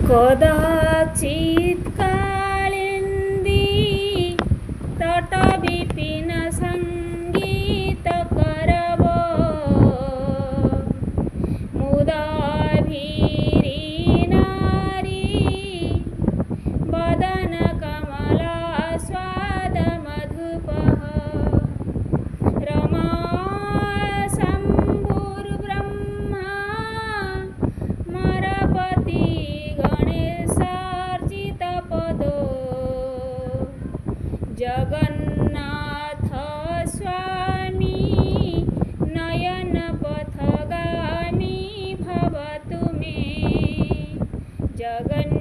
कदाचित् कालिन्दी तटविपिन सङ्गीतकरव मुदाभिरी नारी वदनकमलास्वादमधुपः रमा शम्भुर्ब्रह्मा मरपति गणेशार्चितपदो जगन्नाथ स्वामी नयनपथगामी भवतु मे जगन्